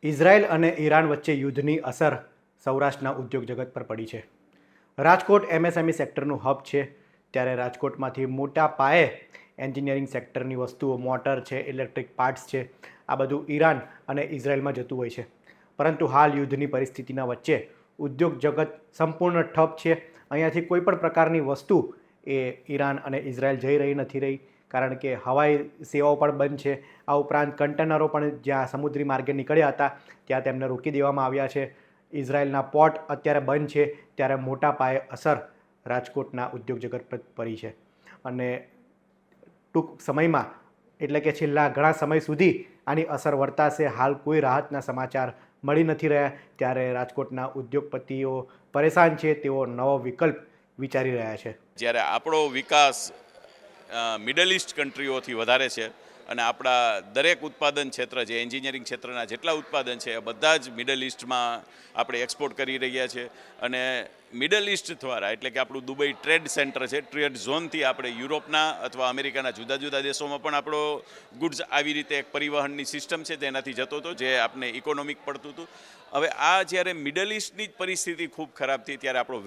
Israel અને Iran વચ્ચે યુદ્ધની અસર સૌરાષ્ટ્રના ઉદ્યોગ જગત પર પડી છે. રાજકોટ એમએસએમઈ સેક્ટરનું હબ છે, ત્યારે રાજકોટમાંથી મોટા પાયે એન્જિનિયરિંગ સેક્ટરની વસ્તુઓ, મોટર છે, ઇલેક્ટ્રિક પાર્ટ્સ છે, આ બધું ઈરાન અને ઇઝરાયલમાં જતું હોય છે. પરંતુ હાલ યુદ્ધની પરિસ્થિતિના વચ્ચે ઉદ્યોગ જગત સંપૂર્ણ ઠપ છે. અહીંયાથી કોઈ પણ પ્રકારની વસ્તુ એ ઈરાન અને ઇઝરાયલ જઈ રહી નથી રહી, કારણ કે હવાઈ સેવાઓ પણ બંધ છે. આ ઉપરાંત કન્ટેનરો પણ જ્યાં સમુદ્રી માર્ગે નીકળ્યા હતા ત્યાં તેમને રોકી દેવામાં આવ્યા છે. ઇઝરાયલના પોર્ટ અત્યારે બંધ છે, ત્યારે મોટા પાયે અસર રાજકોટના ઉદ્યોગ જગત પર પડી છે. અને ટૂંક સમયમાં, એટલે કે છેલ્લા ઘણા સમય સુધી આની અસર વર્તાશે. હાલ કોઈ રાહતના સમાચાર મળી નથી રહ્યા, ત્યારે રાજકોટના ઉદ્યોગપતિઓ પરેશાન છે. તેઓ નવો વિકલ્પ વિચારી રહ્યા છે. જ્યારે આપણો વિકાસ મિડલ ઇસ્ટ કન્ટ્રીઓથી વધારે છે અને આપણા દરેક ઉત્પાદન ક્ષેત્ર જે એન્જિનિયરિંગ ક્ષેત્રના જેટલા ઉત્પાદન છે એ બધા જ મિડલ ઇસ્ટમાં આપણે એક્સપોર્ટ કરી રહ્યા છે. અને મિડલ ઇસ્ટ દ્વારા, એટલે કે આપણું દુબઈ ટ્રેડ સેન્ટર છે, ટ્રેડ ઝોનથી આપણે યુરોપના અથવા અમેરિકાના જુદા જુદા દેશોમાં પણ આપણો ગુડ્સ આવી રીતે એક પરિવહનની સિસ્ટમ છે તેનાથી જતો હતો, જે આપણે ઇકોનોમિક પડતું હતું. હવે આ જ્યારે મિડલ ઇસ્ટની જ પરિસ્થિતિ ખૂબ ખરાબ થઈ ત્યારે આપણો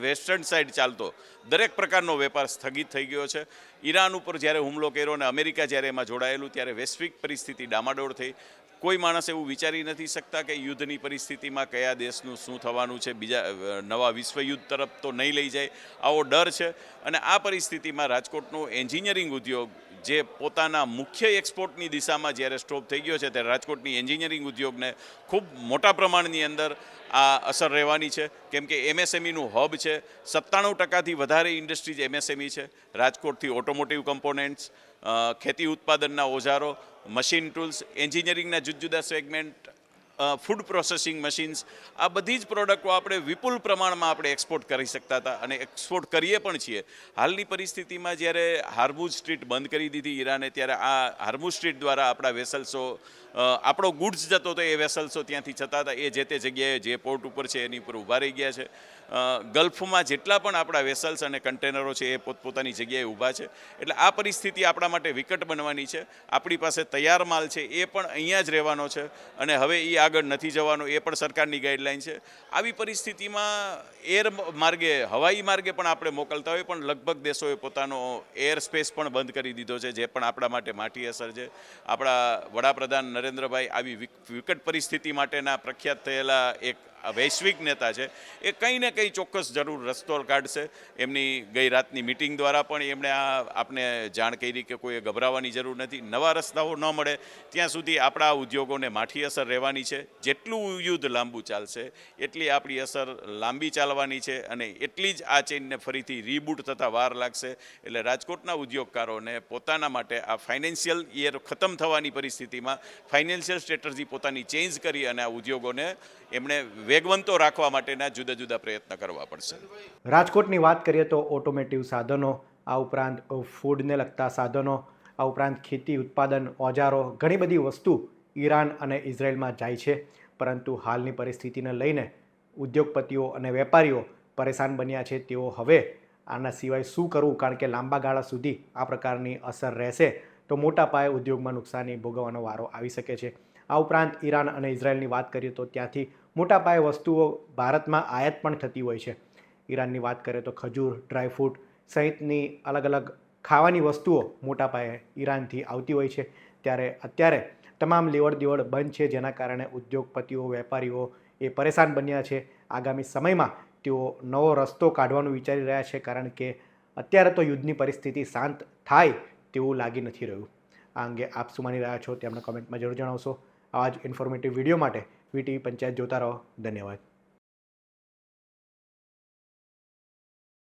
વેસ્ટર્ન સાઇડ ચાલતો દરેક પ્રકારનો વેપાર સ્થગિત થઈ ગયો છે. ઈરાન ઉપર જ્યારે હુમલો કર્યો અને અમેરિકા જ્યારે એમાં જોડાયેલું ત્યારે વૈશ્વિક પરિસ્થિતિ ડામાડોળ થઈ. કોઈ માણસ એવું વિચારી નથી શકતા કે યુદ્ધની પરિસ્થિતિમાં કયા દેશનું શું થવાનું છે, બીજા નવા વિશ્વયુદ્ધ તરફ તો નહીં લઈ જાય, આવો ડર છે. અને આ પરિસ્થિતિમાં રાજકોટનો એન્જિનિયરિંગ ઉદ્યોગ જે પોતાના મુખ્ય એક્સપોર્ટની દિશામાં જ્યારે સ્ટોપ થઈ ગયો છે, ત્યારે રાજકોટની એન્જિનિયરિંગ ઉદ્યોગને ખૂબ મોટા પ્રમાણની અંદર આ અસર રહેવાની છે. કેમ કે એમએસએમઈનું હબ છે, 97%થી વધારે ઇન્ડસ્ટ્રીઝ એમએસએમઈ છે. રાજકોટથી ઓટોમોટિવ કમ્પોનેન્ટ્સ, ખેતી ઉત્પાદનના ઓજારો, મશીન ટૂલ્સ, એન્જિનિયરિંગના જુદા જુદા સેગમેન્ટ, ફૂડ પ્રોસેસિંગ મશીન્સ, આ બધી જ પ્રોડક્ટો આપણે વિપુલ પ્રમાણમાં આપણે એક્સપોર્ટ કરી શકતા હતા અને એક્સપોર્ટ કરીએ પણ છીએ. હાલની પરિસ્થિતિમાં જ્યારે હાર્મુઝ સ્ટ્રીટ બંધ કરી દીધી ઈરાને, ત્યારે આ હાર્મુઝ સ્ટ્રીટ દ્વારા આપણા વેસલ્સો, આપણો ગુડ્સ જતો હતો એ વેસલ્સો ત્યાંથી જતા હતા, એ જે તે જગ્યાએ જે પોર્ટ ઉપર છે એની ઉપર ઊભા રહી ગયા છે. ગલ્ફમાં જેટલા પણ આપણા વેસલ્સ અને કન્ટેનરો છે એ પોતપોતાની જગ્યાએ ઊભા છે. એટલે આ પરિસ્થિતિ આપણા માટે વિકટ બનવાની છે. આપણી પાસે તૈયાર માલ છે એ પણ અહીંયા જ રહેવાનો છે અને હવે એ આગળ નથી જવાનો, એ પણ સરકારની ગાઈડલાઈન છે. આવી પરિસ્થિતિમાં એર માર્ગે, હવાઈ માર્ગે પણ આપણે મોકલતા હોય, પણ લગભગ દેશોએ પોતાનો એર સ્પેસ પણ બંધ કરી દીધો છે, જે પણ આપણા માટે માઠી અસર છે. આપણા વડાપ્રધાન નરેન્દ્રભાઈ આવી વિકટ પરિસ્થિતિ માટેના પ્રખ્યાત થયેલા એક વૈશ્વિક નેતા છે. એ કંઈ ને કંઈ ચોક્કસ જરૂર રસ્તો કાઢશે. એમની ગઈ રાતની મિટિંગ દ્વારા પણ એમણે આપને જાણ કરી કે કોઈએ ગભરાવાની જરૂર નથી. નવા રસ્તાઓ ન મળે ત્યાં સુધી આપણા ઉદ્યોગોને માઠી અસર રહેવાની છે. જેટલું યુદ્ધ લાંબુ ચાલશે એટલી આપણી અસર લાંબી ચાલવાની છે અને એટલી જ આ ચેઇનને ફરીથી રીબૂટ થતાં વાર લાગશે. એટલે રાજકોટના ઉદ્યોગકારોને પોતાના માટે આ ફાઇનાન્શિયલ યર ખતમ થવાની પરિસ્થિતિમાં ફાઇનાન્શિયલ સ્ટ્રેટર્જી પોતાની ચેન્જ કરી અને આ ઉદ્યોગોને એમણે વેગવંતો રાખવા માટેના જુદા જુદા પ્રયત્ન કરવા પડશે. રાજકોટની વાત કરીએ તો ઓટોમેટિવ સાધનો, આ ઉપરાંત ફૂડને લગતા સાધનો, આ ઉપરાંત ખેતી ઉત્પાદન ઓજારો, ઘણી બધી વસ્તુ ઈરાન અને ઇઝરાયલમાં જાય છે. પરંતુ હાલની પરિસ્થિતિને લઈને ઉદ્યોગપતિઓ અને વેપારીઓ પરેશાન બન્યા છે. તેઓ હવે આના સિવાય શું કરવું, કારણ કે લાંબા ગાળા સુધી આ પ્રકારની અસર રહેશે તો મોટા પાયે ઉદ્યોગમાં નુકસાની ભોગવવાનો વારો આવી શકે છે. આ ઉપરાંત ઈરાન અને ઇઝરાયલની વાત કરીએ તો ત્યાંથી મોટા પાયે વસ્તુઓ ભારતમાં આયાત પણ થતી હોય છે. ઈરાનની વાત કરીએ તો ખજૂર, ડ્રાયફ્રૂટ સહિતની અલગ અલગ ખાવાની વસ્તુઓ મોટા પાયે ઈરાનથી આવતી હોય છે. ત્યારે અત્યારે તમામ લેવડ દેવડ બંધ છે, જેના કારણે ઉદ્યોગપતિઓ, વેપારીઓ એ પરેશાન બન્યા છે. આગામી સમયમાં તેઓ નવો રસ્તો કાઢવાનું વિચારી રહ્યા છે, કારણ કે અત્યારે તો યુદ્ધની પરિસ્થિતિ શાંત થાય તેવું લાગી નથી રહ્યું. આ અંગે આપ શું માની રહ્યા છો તે અમને કોમેન્ટમાં જરૂર જણાવશો. આવા જ ઇન્ફોર્મેટિવ વિડીયો માટે વીટીવી પંચાયત જોતા રહો. ધન્યવાદ.